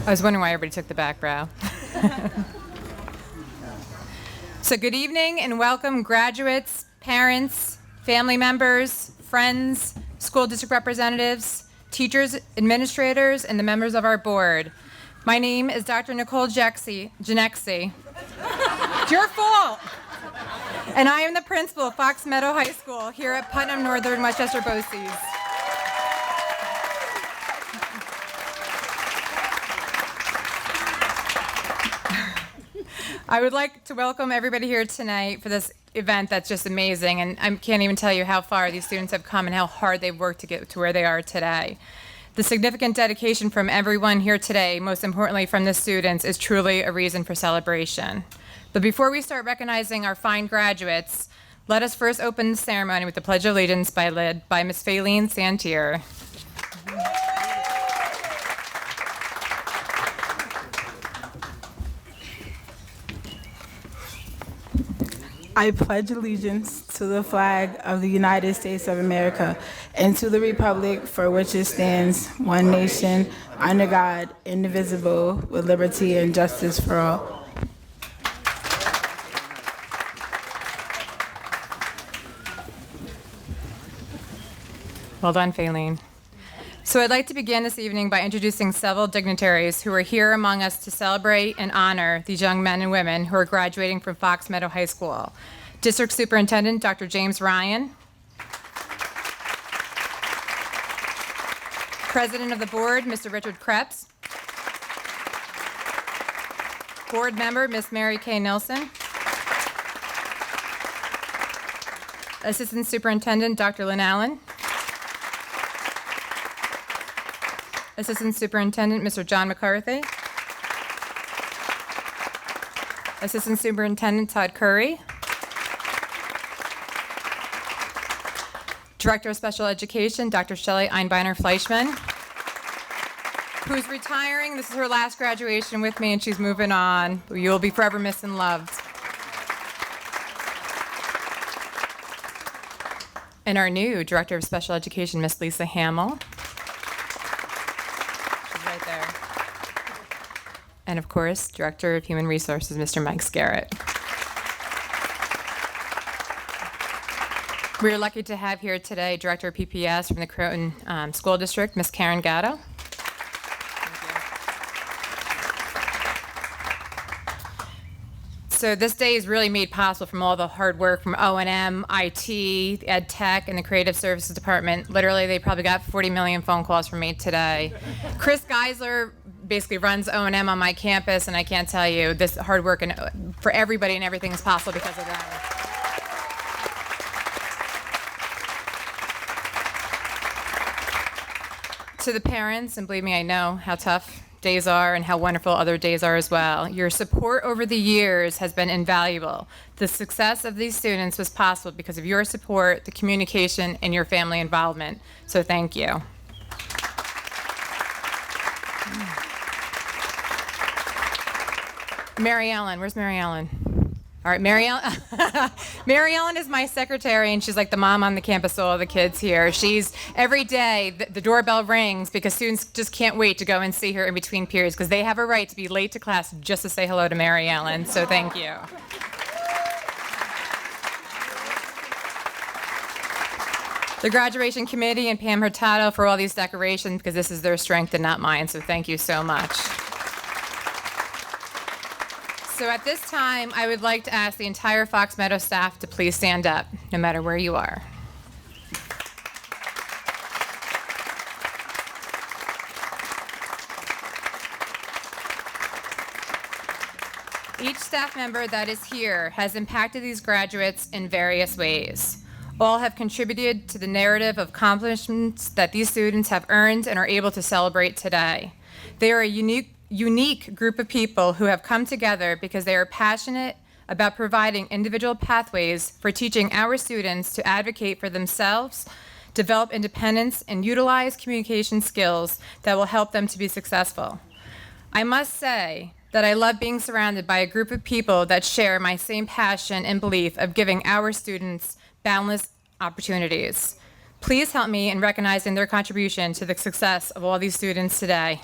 I was wondering why everybody took the back row. So good evening and welcome graduates, parents, family members, friends, school district representatives, teachers, administrators, and the members of our board. My name is Dr. Nicole Janexi. It's your fault. And I am the principal of Fox Meadow High School here at Putnam Northern Westchester BOCES. I would like to welcome everybody here tonight for this event that's just amazing, and I can't even tell you how far these students have come and how hard they've worked to get to where they are today. The significant dedication from everyone here today, most importantly from the students, is truly a reason for celebration. But before we start recognizing our fine graduates, let us first open the ceremony with the Pledge of Allegiance led by Ms. Faylene Szantyr. I pledge allegiance to the flag of the United States of America and to the republic for which it stands, one nation, under God, indivisible, with liberty and justice for all. Well done, Faylene. So I'd like to begin this evening by introducing several dignitaries who are here among us to celebrate and honor these young men and women who are graduating from Fox Meadow High School. District Superintendent Dr. James Ryan. President of the Board, Mr. Richard Krebs. Board Member, Ms. Mary Kay Nilsson. Assistant Superintendent Dr. Lynn Allen. Assistant Superintendent, Mr. John McCarthy. Assistant Superintendent Todd Curry. Director of Special Education, Dr. Shelley Einbeiner-Fleischman, who's retiring. This is her last graduation with me, and she's moving on. You will be forever missed and loved. And our new Director of Special Education, Miss Lisa Hamill. And of course, Director of Human Resources, Mr. Mike Scarrett. We're lucky to have here today Director of PPS from the Croton School District, Ms. Karen Gatto. So this day is really made possible from all the hard work from O&M, IT, Ed Tech, and the Creative Services Department. Literally, they probably got 40 million phone calls from me today. Chris Geisler basically runs O&M on my campus, and I can't tell you, this hard work and for everybody and everything is possible because of them. To the parents, and believe me, I know how tough days are and how wonderful other days are as well. Your support over the years has been invaluable. The success of these students was possible because of your support, the communication, and your family involvement. So thank you. Mary Ellen, where's Mary Ellen? All right, Mary Ellen. Mary Ellen is my secretary, and she's like the mom on the campus to all the kids here. She's, every day, the doorbell rings because students just can't wait to go and see her in between periods because they have a right to be late to class just to say hello to Mary Ellen, so thank you. The graduation committee and Pam Hurtado for all these decorations because this is their strength and not mine, so thank you so much. So at this time, I would like to ask the entire Fox Meadow staff to please stand up, no matter where you are. Each staff member that is here has impacted these graduates in various ways. All have contributed to the narrative of accomplishments that these students have earned and are able to celebrate today. They are a unique group of people who have come together because they are passionate about providing individual pathways for teaching our students to advocate for themselves, develop independence, and utilize communication skills that will help them to be successful. I must say that I love being surrounded by a group of people that share my same passion and belief of giving our students boundless opportunities. Please help me in recognizing their contribution to the success of all these students today.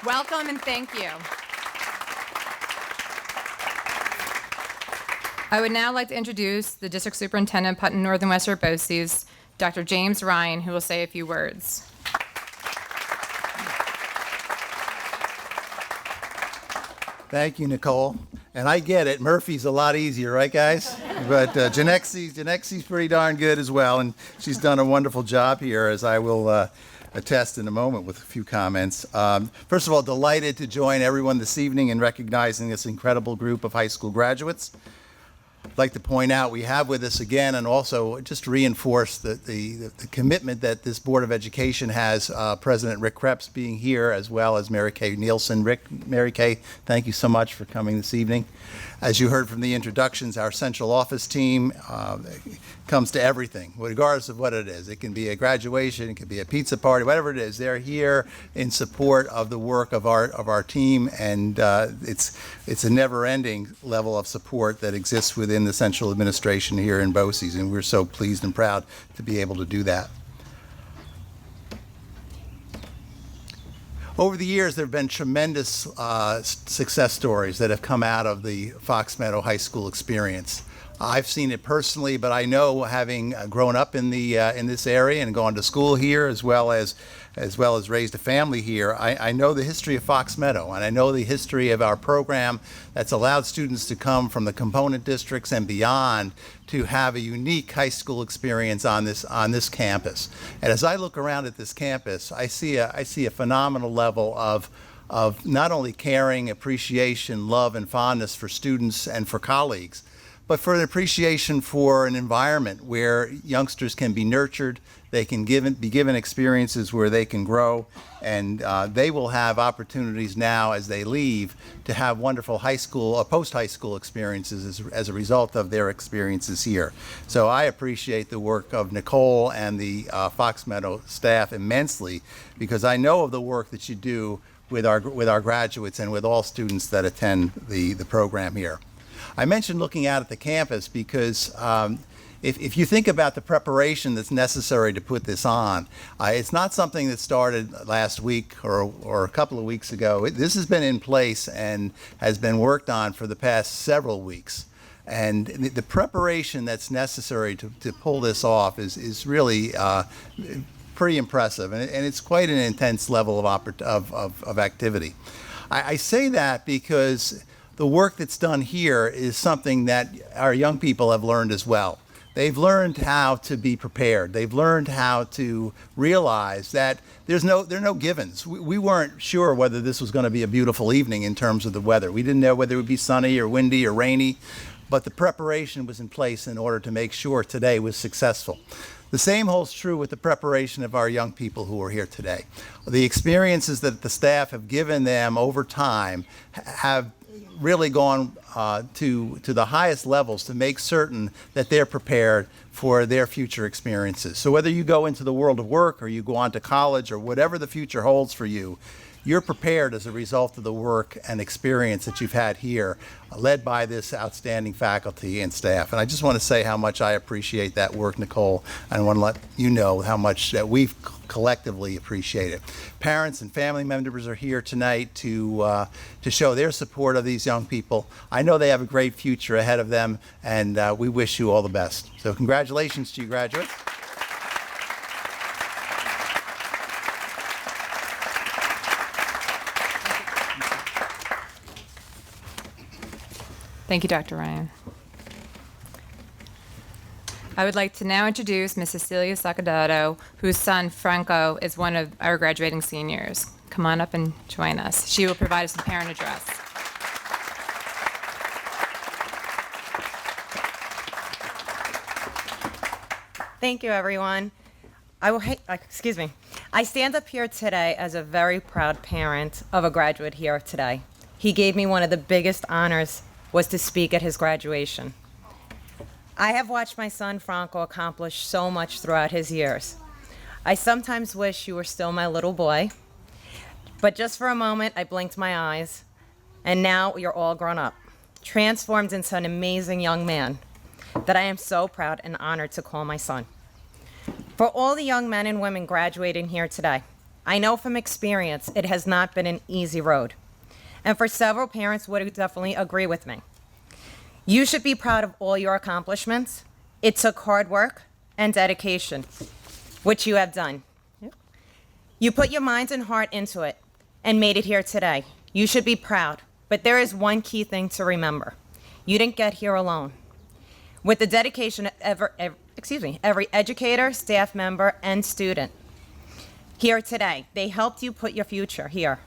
Welcome and thank you. I would now like to introduce the District Superintendent, Putnam Northern Western BOCES, Dr. James Ryan, who will say a few words. Thank you, Nicole. And I get it, Murphy's a lot easier, right, guys? But Janexi's pretty darn good as well, and she's done a wonderful job here, as I will attest in a moment with a few comments. First of all, delighted to join everyone this evening in recognizing this incredible group of high school graduates. I'd like to point out we have with us again, and also just to reinforce the commitment that this Board of Education has, President Rick Krebs being here, as well as Mary Kay Nielsen. Mary Kay, thank you so much for coming this evening. As you heard from the introductions, our central office team comes to everything, regardless of what it is. It can be a graduation, it can be a pizza party, whatever it is. They're here in support of the work of our team, and it's a never-ending level of support that exists within the central administration here in BOCES, and we're so pleased and proud to be able to do that. Over the years, there have been tremendous success stories that have come out of the Fox Meadow High School experience. I've seen it personally, but I know, having grown up in this area and gone to school here, as well as raised a family here, I know the history of Fox Meadow, and I know the history of our program that's allowed students to come from the component districts and beyond to have a unique high school experience on this campus. And as I look around at this campus, I see a phenomenal level of not only caring, appreciation, love, and fondness for students and for colleagues, but for an appreciation for an environment where youngsters can be nurtured, they can be given experiences where they can grow, and they will have opportunities now as they leave to have wonderful high school or post-high school experiences as a result of their experiences here. So I appreciate the work of Nicole and the Fox Meadow staff immensely, because I know of the work that you do with our graduates and with all students that attend the program here. I mentioned looking out at the campus because if you think about the preparation that's necessary to put this on, it's not something that started last week or a couple of weeks ago. This has been in place and has been worked on for the past several weeks. And the preparation that's necessary to pull this off is really pretty impressive, and it's quite an intense level of activity. I say that because the work that's done here is something that our young people have learned as well. They've learned how to be prepared. They've learned how to realize that there are no givens. We weren't sure whether this was going to be a beautiful evening in terms of the weather. We didn't know whether it would be sunny or windy or rainy, but the preparation was in place in order to make sure today was successful. The same holds true with the preparation of our young people who are here today. The experiences that the staff have given them over time have really gone to the highest levels to make certain that they're prepared for their future experiences. So whether you go into the world of work or you go on to college or whatever the future holds for you, you're prepared as a result of the work and experience that you've had here, led by this outstanding faculty and staff. And I just want to say how much I appreciate that work, Nicole, and I want to let you know how much that we've collectively appreciate it. Parents and family members are here tonight to show their support of these young people. I know they have a great future ahead of them, and we wish you all the best. So congratulations to you, graduates. Thank you, Dr. Ryan. I would like to now introduce Ms. Cecilia Sacadato, whose son, Franco, is one of our graduating seniors. Come on up and join us. She will provide us a parent address. Thank you, everyone. I stand up here today as a very proud parent of a graduate here today. He gave me one of the biggest honors was to speak at his graduation. I have watched my son Franco accomplish so much throughout his years. I sometimes wish you were still my little boy, but just for a moment I blinked my eyes, and now you're all grown up, transformed into an amazing young man that I am so proud and honored to call my son. For all the young men and women graduating here today, I know from experience it has not been an easy road. And for several parents would definitely agree with me. You should be proud of all your accomplishments. It took hard work and dedication, which you have done. You put your minds and heart into it and made it here today. You should be proud, but there is one key thing to remember. You didn't get here alone. With the dedication of every educator, staff member, and student here today, they helped you put your future here.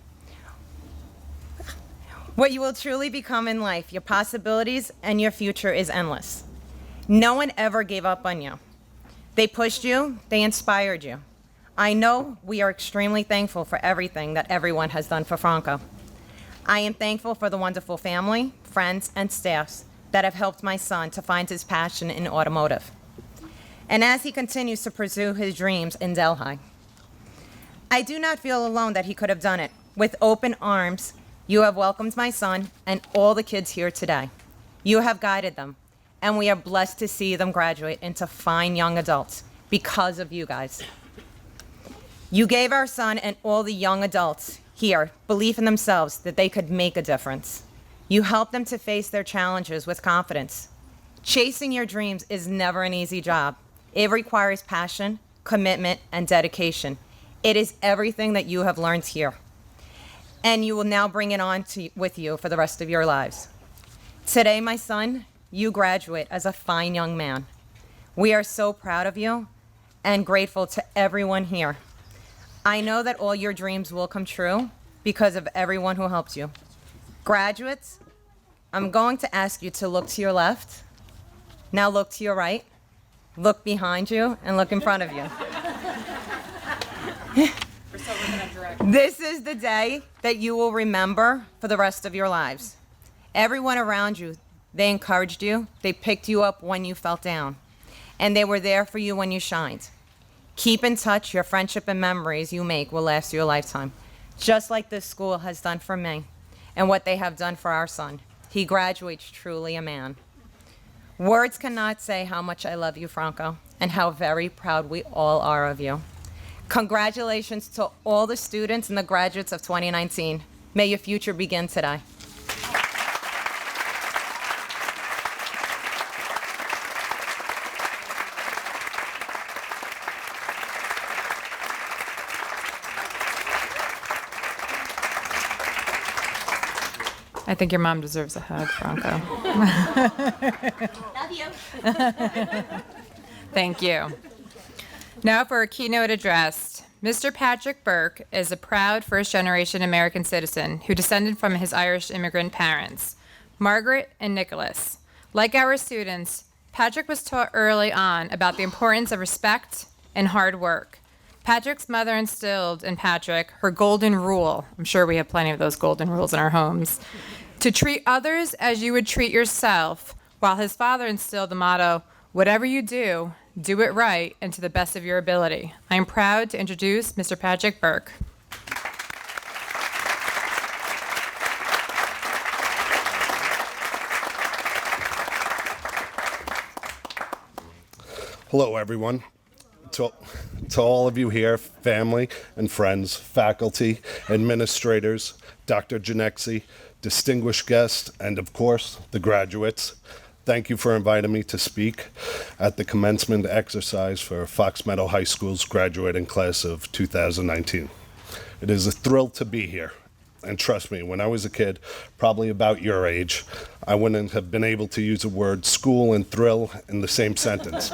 What you will truly become in life, your possibilities and your future is endless. No one ever gave up on you. They pushed you, they inspired you. I know we are extremely thankful for everything that everyone has done for Franco. I am thankful for the wonderful family, friends, and staffs that have helped my son to find his passion in automotive. And as he continues to pursue his dreams in Delhi, I do not feel alone that he could have done it. With open arms, you have welcomed my son and all the kids here today. You have guided them, and we are blessed to see them graduate into fine young adults because of you guys. You gave our son and all the young adults here belief in themselves that they could make a difference. You helped them to face their challenges with confidence. Chasing your dreams is never an easy job. It requires passion, commitment, and dedication. It is everything that you have learned here. And you will now bring it on with you for the rest of your lives. Today, my son, you graduate as a fine young man. We are so proud of you and grateful to everyone here. I know that all your dreams will come true because of everyone who helped you. Graduates, I'm going to ask you to look to your left. Now look to your right. Look behind you and look in front of you. This is the day that you will remember for the rest of your lives. Everyone around you, they encouraged you, they picked you up when you felt down, and they were there for you when you shined. Keep in touch. Your friendship and memories you make will last you a lifetime, just like this school has done for me and what they have done for our son. He graduates truly a man. Words cannot say how much I love you, Franco, and how very proud we all are of you. Congratulations to all the students and the graduates of 2019. May your future begin today. I think your mom deserves a hug, Franco. Love you. Thank you. Now for a keynote address. Mr. Patrick Burke is a proud first-generation American citizen who descended from his Irish immigrant parents, Margaret and Nicholas. Like our students, Patrick was taught early on about the importance of respect and hard work. Patrick's mother instilled in Patrick her golden rule. I'm sure we have plenty of those golden rules in our homes. To treat others as you would treat yourself, while his father instilled the motto, whatever you do it right and to the best of your ability. I am proud to introduce Mr. Patrick Burke. Hello, everyone. To all of you here, family and friends, faculty, administrators, Dr. Janexi, distinguished guests, and of course, the graduates, thank you for inviting me to speak at the commencement exercise for Fox Meadow High School's graduating class of 2019. It is a thrill to be here. And trust me, when I was a kid, probably about your age, I wouldn't have been able to use the word school and thrill in the same sentence,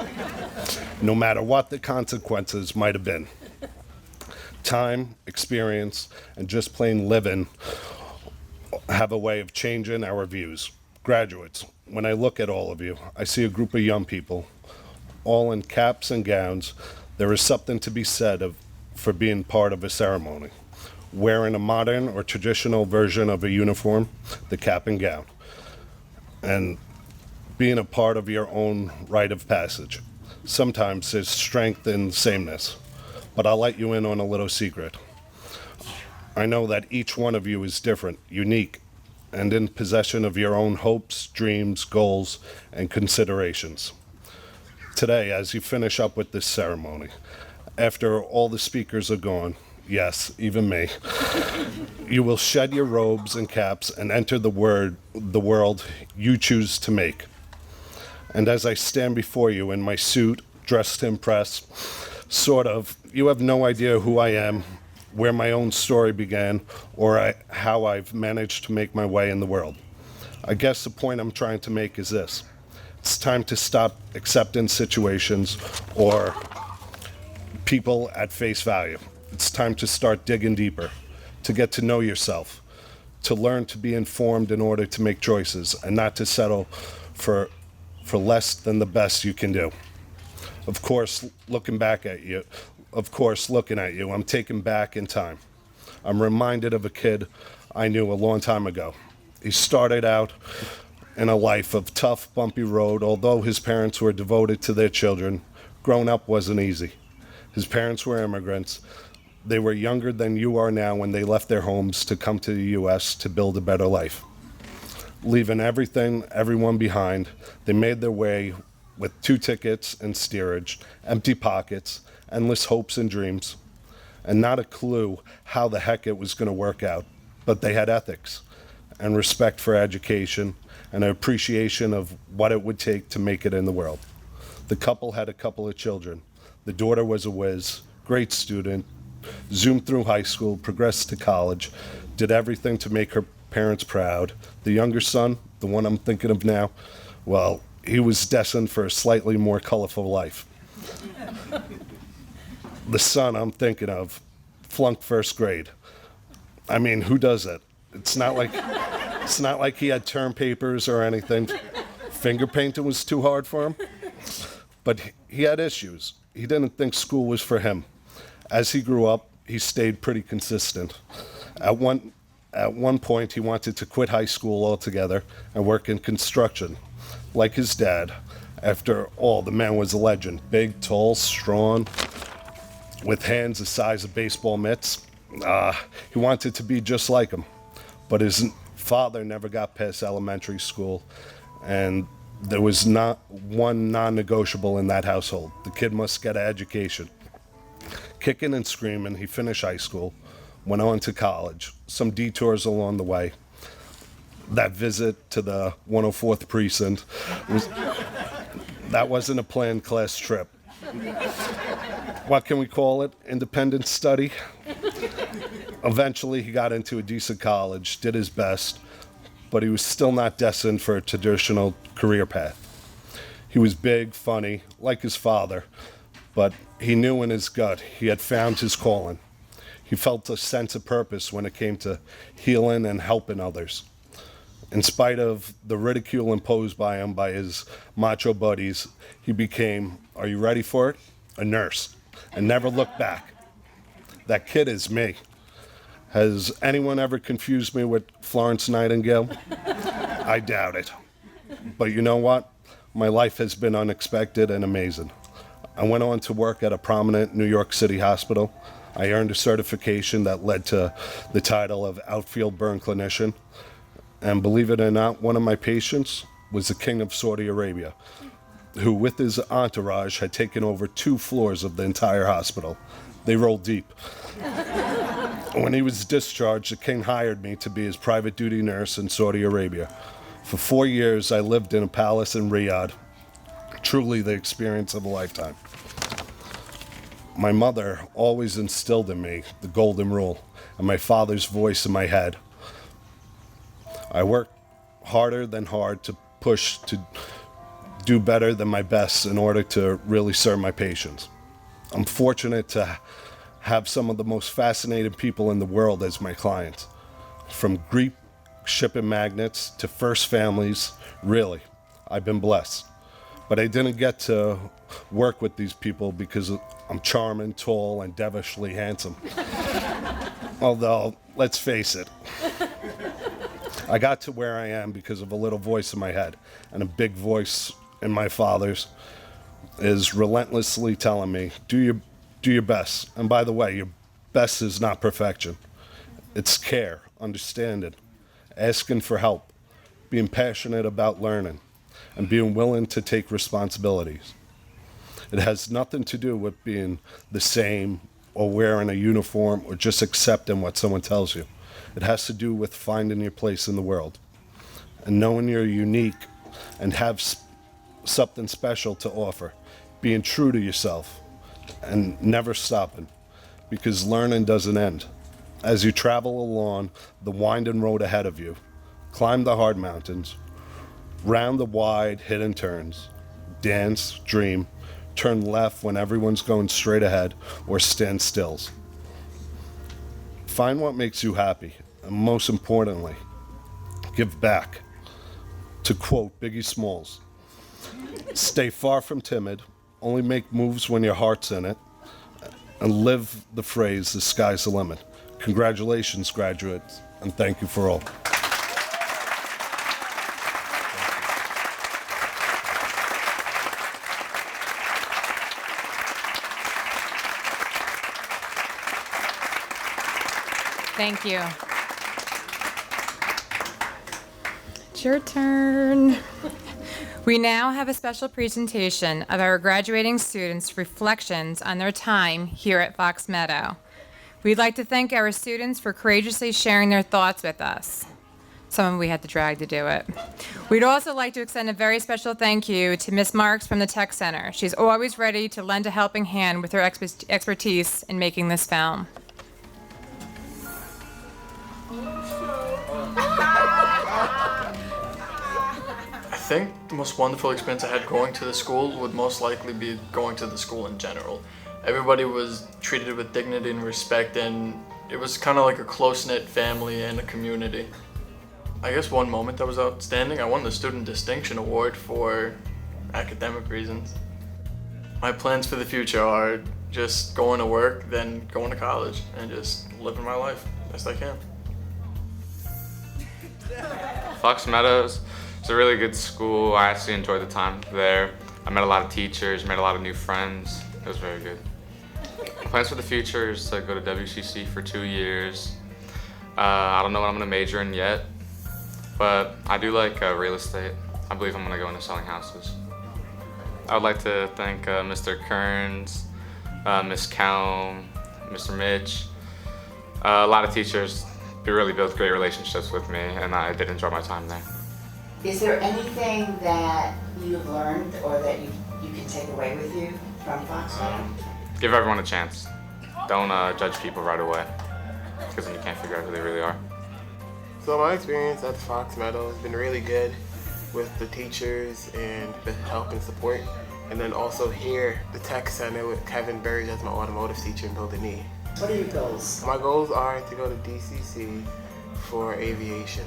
no matter what the consequences might have been. Time, experience, and just plain living have a way of changing our views. Graduates, when I look at all of you, I see a group of young people, all in caps and gowns. There is something to be said for being part of a ceremony. Wearing a modern or traditional version of a uniform, the cap and gown, and being a part of your own rite of passage. Sometimes there's strength in sameness, but I'll let you in on a little secret. I know that each one of you is different, unique, and in possession of your own hopes, dreams, goals, and considerations. Today, as you finish up with this ceremony, after all the speakers are gone, Yes, even me. You will shed your robes and caps and enter the world you choose to make. And as I stand before you in my suit, dressed to impress, sort of, you have no idea who I am, where my own story began, or how I've managed to make my way in the world. I guess the point I'm trying to make is this. It's time to stop accepting situations or people at face value. It's time to start digging deeper, to get to know yourself, to learn to be informed in order to make choices and not to settle for less than the best you can do. Of course, looking at you, I'm taken back in time. I'm reminded of a kid I knew a long time ago. He started out in a life of tough, bumpy road. Although his parents were devoted to their children, growing up wasn't easy. His parents were immigrants. They were younger than you are now when they left their homes to come to the U.S. to build a better life. Leaving everyone behind, they made their way with 2 tickets and steerage, empty pockets, endless hopes and dreams, and not a clue how the heck it was going to work out. But they had ethics and respect for education and an appreciation of what it would take to make it in the world. The couple had a couple of children. The daughter was a whiz, great student, zoomed through high school, progressed to college, did everything to make her parents proud. The younger son, the one I'm thinking of now, well, he was destined for a slightly more colorful life. The son I'm thinking of flunked first grade. I mean, who does it? It's not like he had term papers or anything. Finger painting was too hard for him. But he had issues. He didn't think school was for him. As he grew up, he stayed pretty consistent. At one point, he wanted to quit high school altogether and work in construction. Like his dad, after all, the man was a legend. Big, tall, strong, with hands the size of baseball mitts. He wanted to be just like him. But his father never got past elementary school, and there was not one non-negotiable in that household. The kid must get an education. Kicking and screaming, he finished high school, went on to college, some detours along the way. That visit to the 104th precinct, that wasn't a planned class trip. What can we call it? Independent study? Eventually, he got into a decent college, did his best, but he was still not destined for a traditional career path. He was big, funny, like his father, but he knew in his gut he had found his calling. He felt a sense of purpose when it came to healing and helping others. In spite of the ridicule imposed by him by his macho buddies, he became, are you ready for it? A nurse, and never looked back. That kid is me. Has anyone ever confused me with Florence Nightingale? I doubt it. But you know what? My life has been unexpected and amazing. I went on to work at a prominent New York City hospital. I earned a certification that led to the title of outfield burn clinician. And believe it or not, one of my patients was the king of Saudi Arabia, who with his entourage had taken over 2 floors of the entire hospital. They rolled deep. When he was discharged, the king hired me to be his private duty nurse in Saudi Arabia. For 4 years, I lived in a palace in Riyadh. Truly the experience of a lifetime. My mother always instilled in me the golden rule, and my father's voice in my head. I work harder than hard to push to do better than my best in order to really serve my patients. I'm fortunate to have some of the most fascinating people in the world as my clients. From Greek shipping magnates to first families, really, I've been blessed. But I didn't get to work with these people because I'm charming, tall, and devilishly handsome. Although, let's face it, I got to where I am because of a little voice in my head, and a big voice in my father's is relentlessly telling me, do your best. And by the way, your best is not perfection. It's care, understanding, asking for help, being passionate about learning, and being willing to take responsibilities. It has nothing to do with being the same or wearing a uniform or just accepting what someone tells you. It has to do with finding your place in the world and knowing you're unique and have something special to offer, being true to yourself and never stopping, because learning doesn't end. As you travel along the winding road ahead of you, climb the hard mountains, round the wide hidden turns, dance, dream, turn left when everyone's going straight ahead, or stand stills. Find what makes you happy, and most importantly, give back. To quote Biggie Smalls, stay far from timid, only make moves when your heart's in it, and live the phrase, the sky's the limit. Congratulations, graduates, and thank you for all. Thank you. It's your turn. We now have a special presentation of our graduating students' reflections on their time here at Fox Meadow. We'd like to thank our students for courageously sharing their thoughts with us. Some of them we had to drag to do it. We'd also like to extend a very special thank you to Ms. Marks from the Tech Center. She's always ready to lend a helping hand with her expertise in making this film. I think the most wonderful experience I had going to the school would most likely be going to the school in general. Everybody was treated with dignity and respect, and it was kind of like a close-knit family and a community. I guess one moment that was outstanding, I won the Student Distinction Award for academic reasons. My plans for the future are just going to work, then going to college, and just living my life best I can. Fox Meadows is a really good school. I actually enjoyed the time there. I met a lot of teachers, made a lot of new friends. It was very good. Plans for the future is to go to WCC for 2 years. I don't know what I'm gonna major in yet, but I do like real estate. I believe I'm gonna go into selling houses. I would like to thank Mr. Kearns, Ms. Kelm, Mr. Mitch. A lot of teachers really built great relationships with me, and I did enjoy my time there. Is there anything that you've learned or that you can take away with you from Fox Meadow? Give everyone a chance. Don't judge people right away, because then you can't figure out who they really are. So my experience at Fox Meadow has been really good with the teachers and the help and support. And then also here, the Tech Center with Kevin Burge as my automotive teacher in Building E. What are your goals? My goals are to go to DCC for aviation.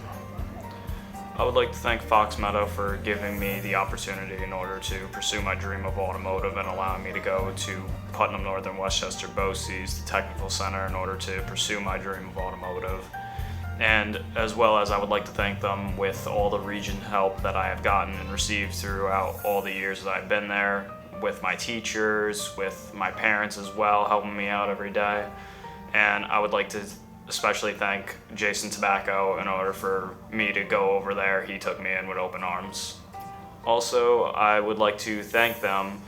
I would like to thank Fox Meadow for giving me the opportunity in order to pursue my dream of automotive and allowing me to go to Putnam Northern Westchester BOCES, the technical center, in order to pursue my dream of automotive. And as well as I would like to thank them with all the region help that I have gotten and received throughout all the years that I've been there, with my teachers, with my parents as well, helping me out every day. And I would like to especially thank Jason Tobacco in order for me to go over there. He took me in with open arms. Also, I would like to thank them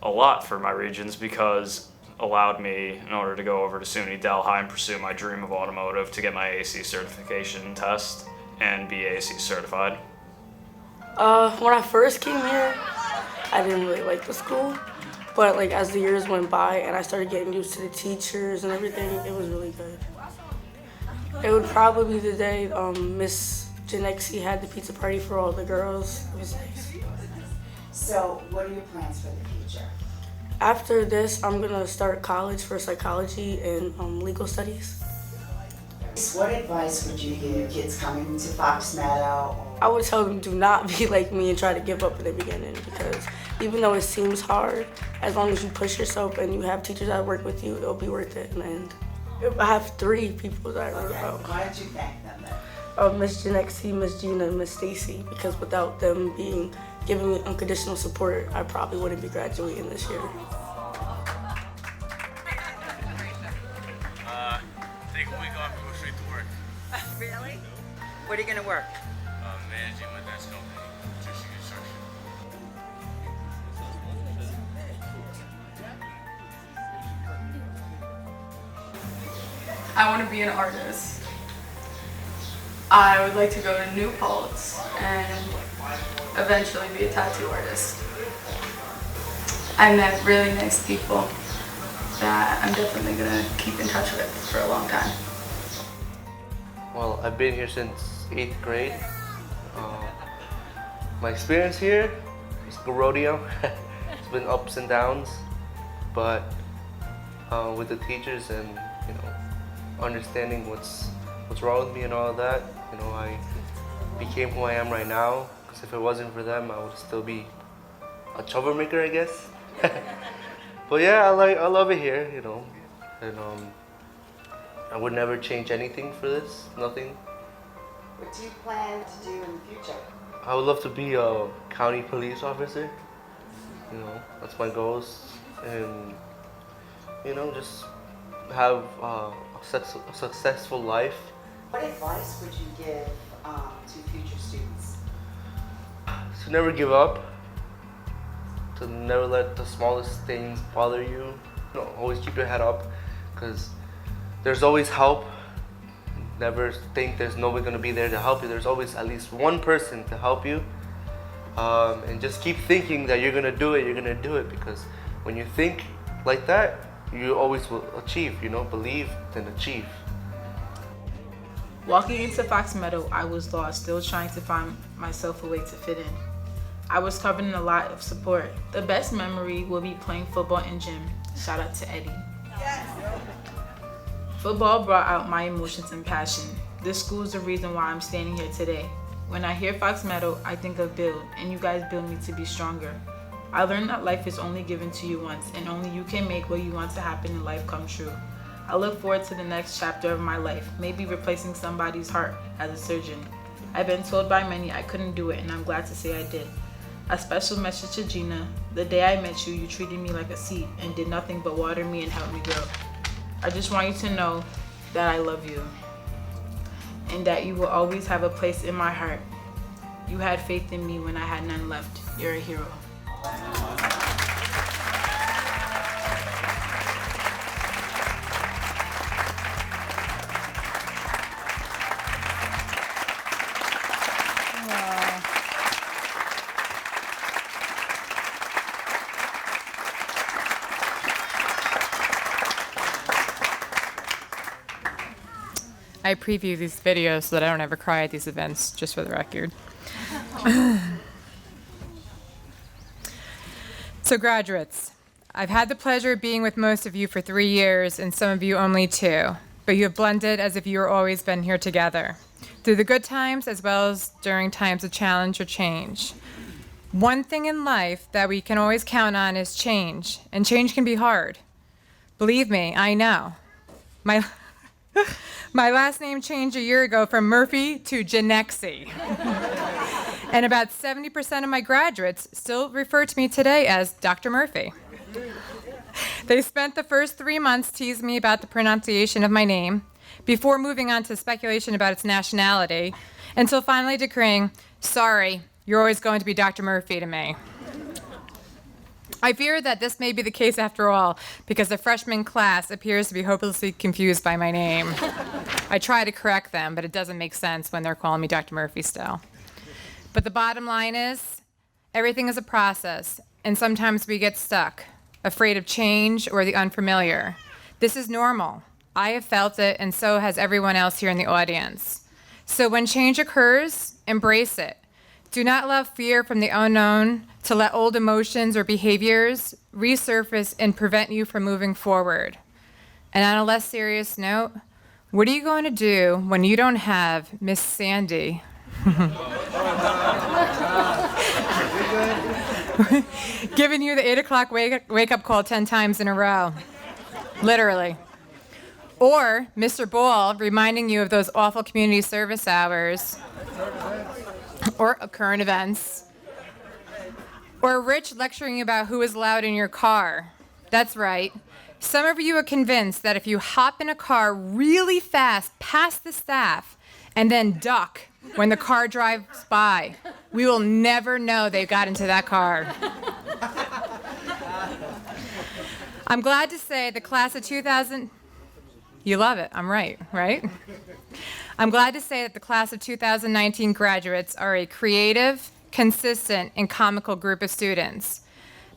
a lot for my regions because allowed me in order to go over to SUNY Delhi and pursue my dream of automotive to get my AC certification test and be AC certified. When I first came here, I didn't really like the school, but like as the years went by and I started getting used to the teachers and everything, it was really good. It would probably be the day Miss Janexi had the pizza party for all the girls. It was nice. So, what are your plans for the future? After this, I'm gonna start college for psychology and legal studies. What advice would you give kids coming to Fox Meadow? I would tell them do not be like me and try to give up in the beginning, because even though it seems hard, as long as you push yourself and you have teachers that work with you, it'll be worth it in the end. I have 3 people that I wrote about. Why don't you thank them then? Miss Janexi, Miss Gina, and Miss Stacy, because without them giving me unconditional support, I probably wouldn't be graduating this year. Take a week off and go straight to work. Really? What are you gonna work? Managing my dad's company, Juicy Construction. I want to be an artist. I would like to go to New Paltz and eventually be a tattoo artist. I met really nice people that I'm definitely going to keep in touch with for a long time. Well, I've been here since 8th grade. My experience here is a rodeo. It's been ups and downs, but with the teachers and understanding what's wrong with me and all of that, I became who I am right now. Because if it wasn't for them, I would still be a troublemaker, I guess. But yeah, I love it here, and I would never change anything for this, nothing. What do you plan to do in the future? I would love to be a county police officer. That's my goals, and just have a successful life. What advice would you give to future students? To never give up. To never let the smallest things bother you. Always keep your head up, because there's always help. Never think there's nobody gonna be there to help you. There's always at least one person to help you. And just keep thinking that you're gonna do it, because when you think like that, you always will achieve, believe then achieve. Walking into Fox Meadow, I was lost, still trying to find myself a way to fit in. I was covered in a lot of support. The best memory will be playing football in gym. Shout out to Eddie. Yes. Football brought out my emotions and passion. This school is the reason why I'm standing here today. When I hear Fox Meadow, I think of build, and you guys build me to be stronger. I learned that life is only given to you once, and only you can make what you want to happen in life come true. I look forward to the next chapter of my life, maybe replacing somebody's heart as a surgeon. I've been told by many I couldn't do it, and I'm glad to say I did. A special message to Gina. The day I met you, you treated me like a seed and did nothing but water me and help me grow. I just want you to know that I love you and that you will always have a place in my heart. You had faith in me when I had none left. You're a hero. I preview these videos so that I don't ever cry at these events, just for the record. So graduates, I've had the pleasure of being with most of you for 3 years and some of you only 2, but you have blended as if you were always been here together, through the good times as well as during times of challenge or change. One thing in life that we can always count on is change, and change can be hard. Believe me, I know. My last name changed a year ago from Murphy to Genexi. And about 70% of my graduates still refer to me today as Dr. Murphy. They spent the first 3 months teasing me about the pronunciation of my name, before moving on to speculation about its nationality, until finally decreeing, sorry, you're always going to be Dr. Murphy to me. I fear that this may be the case after all, because the freshman class appears to be hopelessly confused by my name. I try to correct them, but it doesn't make sense when they're calling me Dr. Murphy still. But the bottom line is, everything is a process, and sometimes we get stuck, afraid of change or the unfamiliar. This is normal. I have felt it, and so has everyone else here in the audience. So when change occurs, embrace it. Do not allow fear from the unknown to let old emotions or behaviors resurface and prevent you from moving forward. And on a less serious note, what are you going to do when you don't have Miss Sandy giving you the 8 o'clock wake-up call 10 times in a row? Literally. Or Mr. Ball reminding you of those awful community service hours, or current events, or Rich lecturing you about who is loud in your car. That's right. Some of you are convinced that if you hop in a car really fast past the staff and then duck when the car drives by, we will never know they got into that car. I'm glad to say the class of 2000... You love it. I'm right? I'm glad to say that the class of 2019 graduates are a creative, consistent, and comical group of students.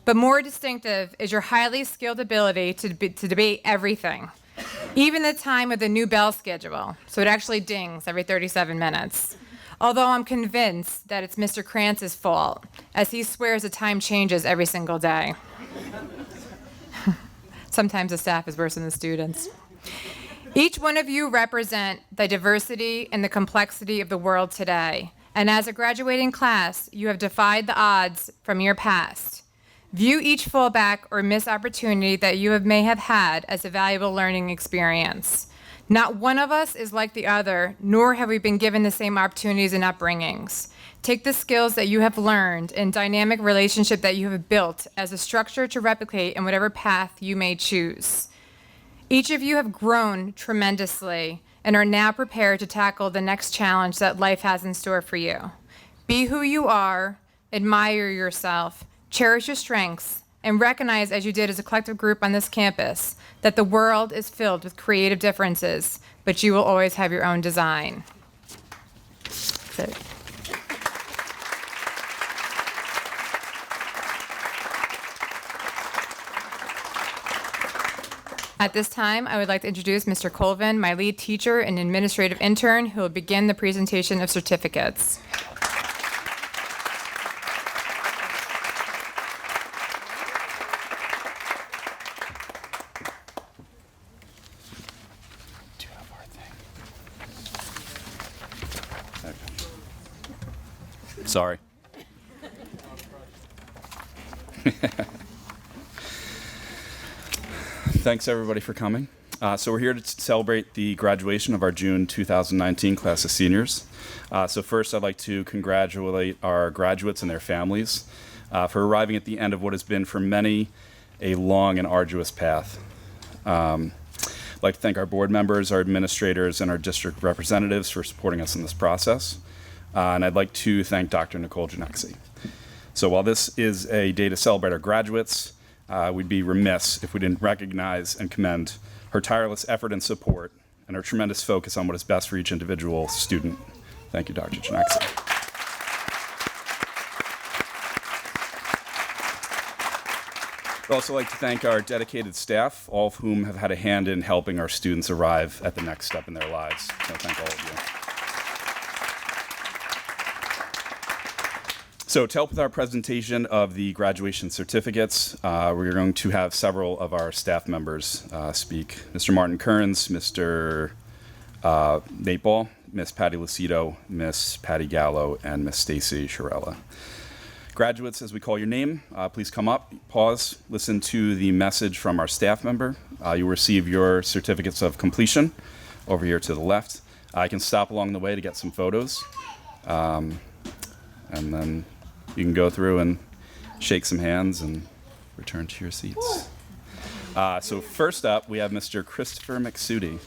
But more distinctive is your highly skilled ability to debate everything, even the time of the new bell schedule, so it actually dings every 37 minutes. Although I'm convinced that it's Mr. Krantz's fault, as he swears the time changes every single day. Sometimes the staff is worse than the students. Each one of you represent the diversity and the complexity of the world today. And as a graduating class, you have defied the odds from your past. View each fallback or missed opportunity that you may have had as a valuable learning experience. Not one of us is like the other, nor have we been given the same opportunities and upbringings. Take the skills that you have learned and dynamic relationship that you have built as a structure to replicate in whatever path you may choose. Each of you have grown tremendously and are now prepared to tackle the next challenge that life has in store for you. Be who you are, admire yourself, cherish your strengths, and recognize, as you did as a collective group on this campus, that the world is filled with creative differences, but you will always have your own design. That's it. At this time, I would like to introduce Mr. Colvin, my lead teacher and administrative intern, who will begin the presentation of certificates. Sorry. Thanks everybody for coming. So we're here to celebrate the graduation of our June 2019 class of seniors. So first I'd like to congratulate our graduates and their families for arriving at the end of what has been for many a long and arduous path. I'd like to thank our board members, our administrators, and our district representatives for supporting us in this process. And I'd like to thank Dr. Nicole Janexi. So while this is a day to celebrate our graduates, we'd be remiss if we didn't recognize and commend her tireless effort and support and her tremendous focus on what is best for each individual student. Thank you, Dr. Janexi. I'd also like to thank our dedicated staff, all of whom have had a hand in helping our students arrive at the next step in their lives. So thank all of you. So to help with our presentation of the graduation certificates, we're going to have several of our staff members speak. Mr. Martin Kearns, Mr. Nate Ball, Miss Patty Lucido, Miss Patty Gallo, and Miss Stacy Shirella. Graduates, as we call your name, please come up, pause, listen to the message from our staff member. You'll receive your certificates of completion over here to the left. I can stop along the way to get some photos. And then you can go through and shake some hands and return to your seats. So first up, we have Mr. Christopher McSudy.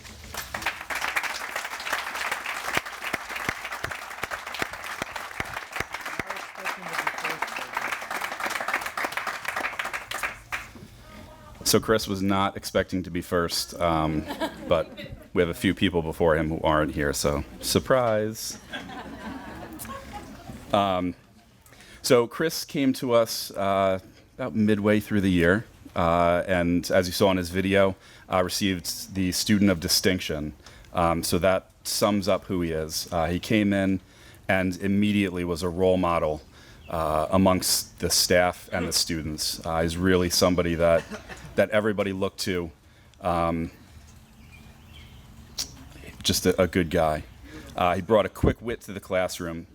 So Chris was not expecting to be first, but we have a few people before him who aren't here, so surprise. So Chris came to us about midway through the year, and as you saw in his video, received the Student of Distinction. So that sums up who he is. He came in and immediately was a role model amongst the staff and the students. He's really somebody that everybody looked to. Just a good guy. He brought a quick wit to the classroom.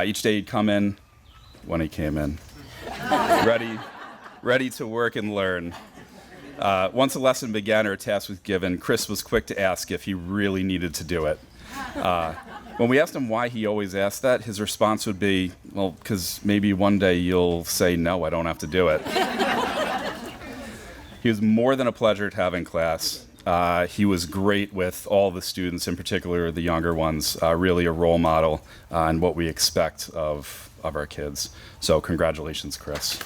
Each day he'd come in when he came in, ready to work and learn. Once a lesson began or a task was given, Chris was quick to ask if he really needed to do it. When we asked him why he always asked that, his response would be, well, because maybe one day you'll say, no, I don't have to do it. He was more than a pleasure to have in class. He was great with all the students, in particular the younger ones, really a role model and what we expect of our kids. So congratulations, Chris.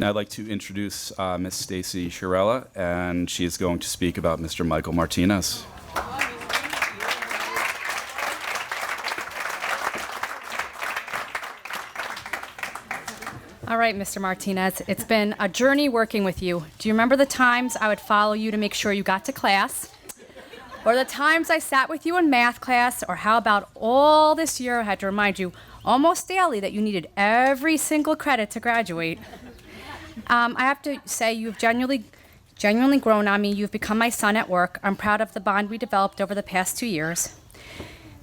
Now I'd like to introduce Miss Stacy Shirella, and she is going to speak about Mr. Michael Martinez. All right, Mr. Martinez, it's been a journey working with you. Do you remember the times I would follow you to make sure you got to class? Or the times I sat with you in math class? Or how about all this year I had to remind you almost daily that you needed every single credit to graduate? I have to say you've genuinely grown on me. You've become my son at work. I'm proud of the bond we developed over the past 2 years.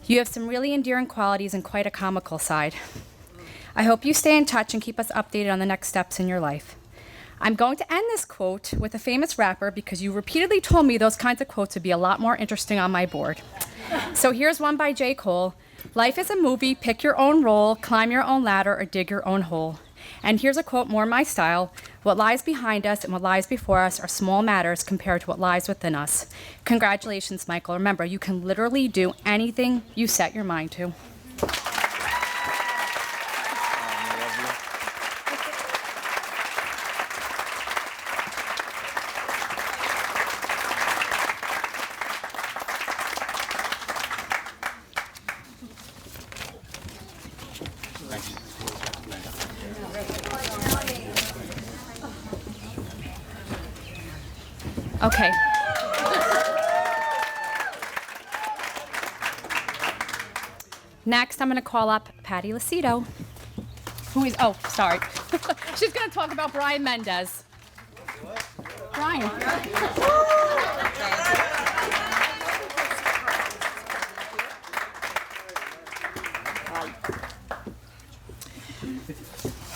You have some really endearing qualities and quite a comical side. I hope you stay in touch and keep us updated on the next steps in your life. I'm going to end this quote with a famous rapper because you repeatedly told me those kinds of quotes would be a lot more interesting on my board. So here's one by J. Cole. Life is a movie, pick your own role, climb your own ladder, or dig your own hole. And here's a quote more my style. What lies behind us and what lies before us are small matters compared to what lies within us. Congratulations, Michael. Remember, you can literally do anything you set your mind to. Okay. Next, I'm going to call up Patty Lucido, who is, oh, sorry. She's going to talk about Brayan Mendez. Brayan.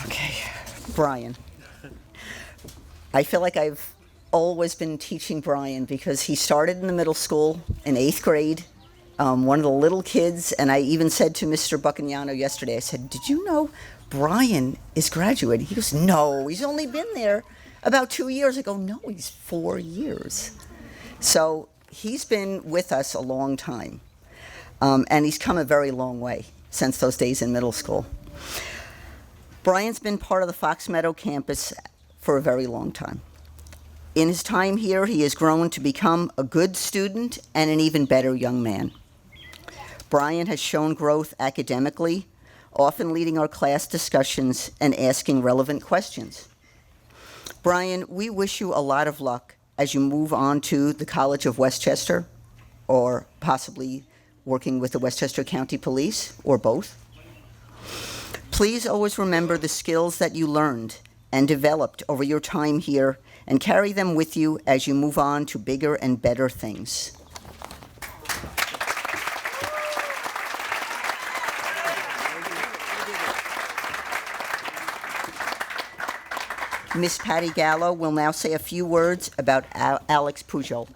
Okay, Brayan. I feel like I've always been teaching Brayan because he started in the middle school in 8th grade, one of the little kids, and I even said to Mr. Buccagnano yesterday, I said, did you know Brayan is graduating? He goes, no, he's only been there about 2 years. I go, no, he's 4 years. So he's been with us a long time, and he's come a very long way since those days in middle school. Brayan's been part of the Fox Meadow campus for a very long time. In his time here, he has grown to become a good student and an even better young man. Brayan has shown growth academically, often leading our class discussions and asking relevant questions. Brayan, we wish you a lot of luck as you move on to the College of Westchester, or possibly working with the Westchester County Police, or both. Please always remember the skills that you learned and developed over your time here and carry them with you as you move on to bigger and better things. Miss Patty Gallo will now say a few words about Alex Pujol.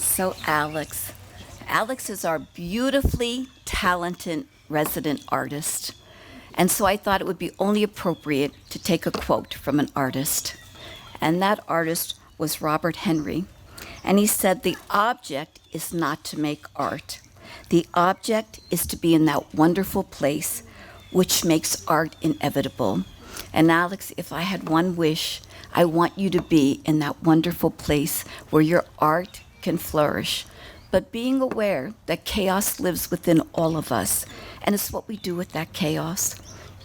So Alex is our beautifully talented resident artist. And so I thought it would be only appropriate to take a quote from an artist. And that artist was Robert Henry. And he said, the object is not to make art. The object is to be in that wonderful place which makes art inevitable. And Alex, if I had one wish, I want you to be in that wonderful place where your art can flourish, but being aware that chaos lives within all of us, and it's what we do with that chaos.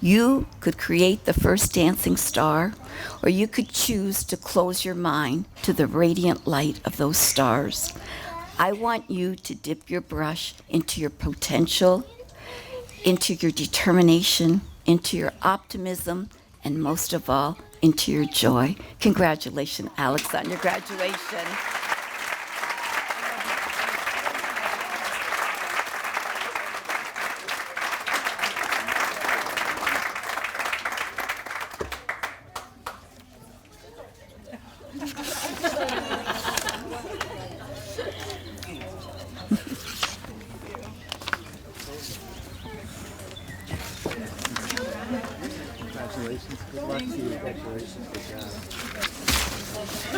You could create the first dancing star, or you could choose to close your mind to the radiant light of those stars. I want you to dip your brush into your potential, into your determination, into your optimism, and most of all, into your joy. Congratulations, Alex, on your graduation.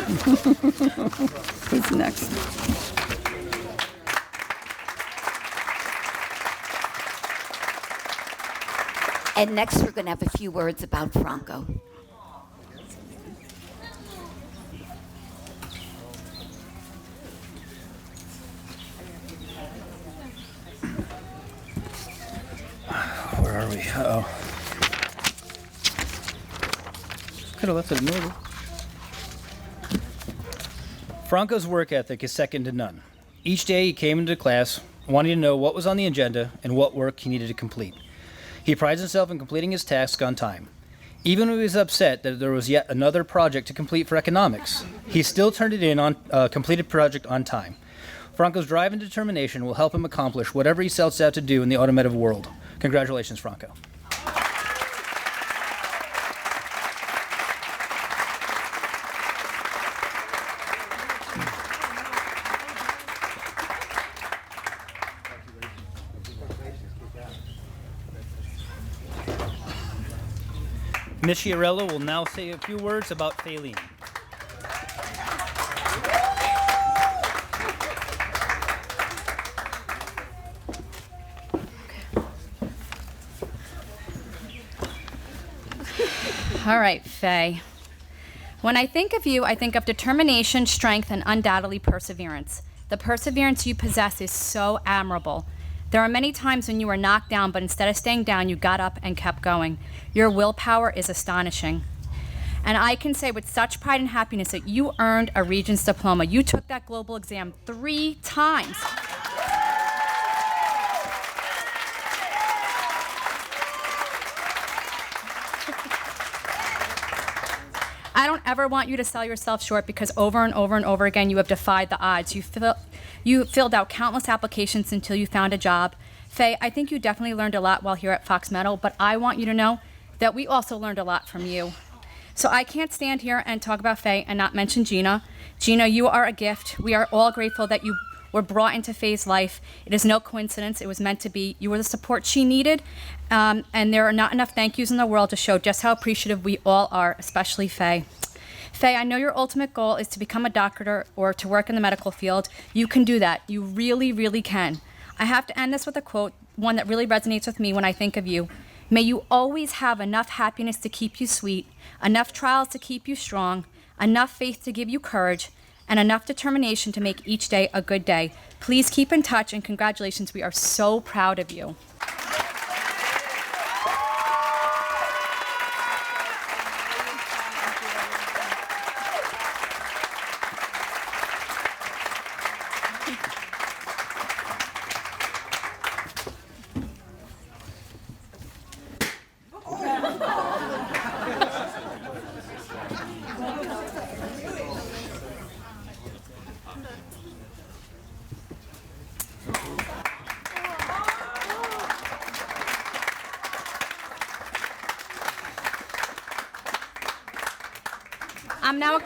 Who's next? And next, we're going to have a few words about Franco. Where are we? Uh-oh. Could have left it in the middle. Franco's work ethic is second to none. Each day he came into class wanting to know what was on the agenda and what work he needed to complete. He prides himself in completing his task on time. Even when he was upset that there was yet another project to complete for economics, he still turned it in on a completed project on time. Franco's drive and determination will help him accomplish whatever he sets out to do in the automotive world. Congratulations, Franco. Ms. Chiarello will now say a few words about Faylene. All right, Faye. When I think of you, I think of determination, strength, and undoubtedly perseverance. The perseverance you possess is so admirable. There are many times when you were knocked down, but instead of staying down, you got up and kept going. Your willpower is astonishing. And I can say with such pride and happiness that you earned a Regents diploma. You took that global exam 3 times. I don't ever want you to sell yourself short because over and over and over again you have defied the odds. You filled out countless applications until you found a job. Faye, I think you definitely learned a lot while here at Fox Meadow, but I want you to know that we also learned a lot from you. So I can't stand here and talk about Faye and not mention Gina. Gina, you are a gift. We are all grateful that you were brought into Faye's life. It is no coincidence. It was meant to be. You were the support she needed, and there are not enough thank yous in the world to show just how appreciative we all are, especially Faye. Faye, I know your ultimate goal is to become a doctor or to work in the medical field. You can do that. You really, really can. I have to end this with a quote, one that really resonates with me when I think of you. May you always have enough happiness to keep you sweet, enough trials to keep you strong, enough faith to give you courage, and enough determination to make each day a good day. Please keep in touch, and congratulations. We are so proud of you. I'm now.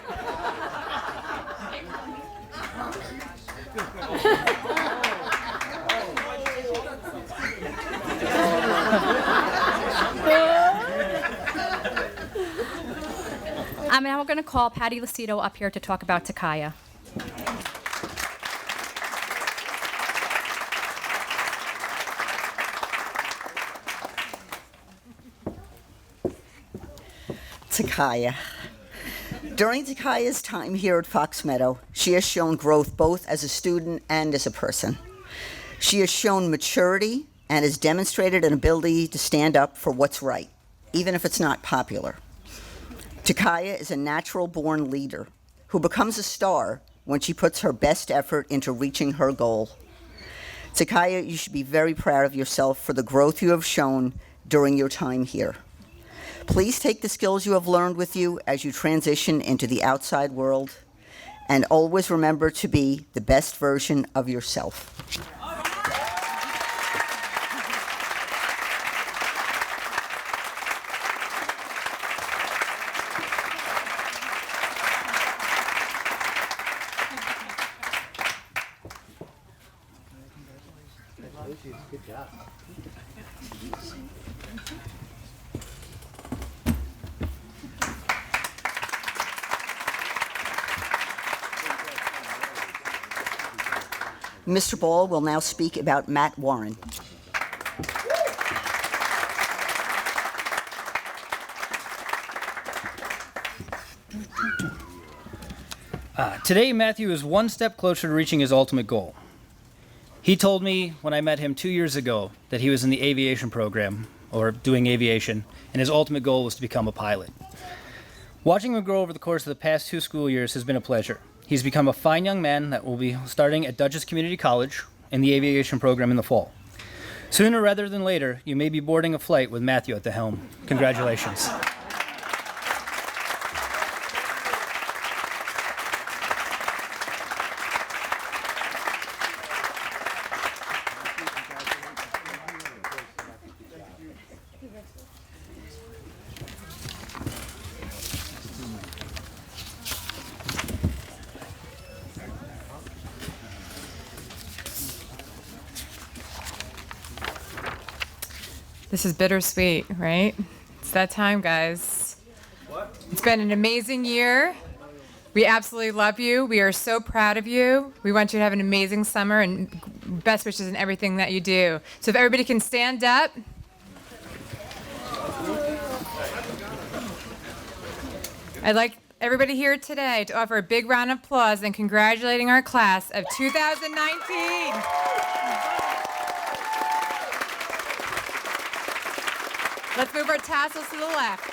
I'm now going to call Patty Lucido up here to talk about Tkyia. Tkyia. During Tkyia's time here at Fox Meadow, she has shown growth both as a student and as a person. She has shown maturity and has demonstrated an ability to stand up for what's right, even if it's not popular. Tkyia is a natural-born leader who becomes a star when she puts her best effort into reaching her goal. Tkyia, you should be very proud of yourself for the growth you have shown during your time here. Please take the skills you have learned with you as you transition into the outside world, and always remember to be the best version of yourself. Good job. Mr. Ball will now speak about Matt Warren. Today, Matthew is one step closer to reaching his ultimate goal. He told me when I met him 2 years ago that he was in the aviation program, or doing aviation, and his ultimate goal was to become a pilot. Watching him grow over the course of the past 2 school years has been a pleasure. He's become a fine young man that will be starting at Dutchess Community College in the aviation program in the fall. Sooner rather than later, you may be boarding a flight with Matthew at the helm. Congratulations. This is bittersweet, right? It's that time, guys. It's been an amazing year. We absolutely love you. We are so proud of you. We want you to have an amazing summer and best wishes in everything that you do. So if everybody can stand up. I'd like everybody here today to offer a big round of applause and congratulating our class of 2019. Let's move our tassels to the left.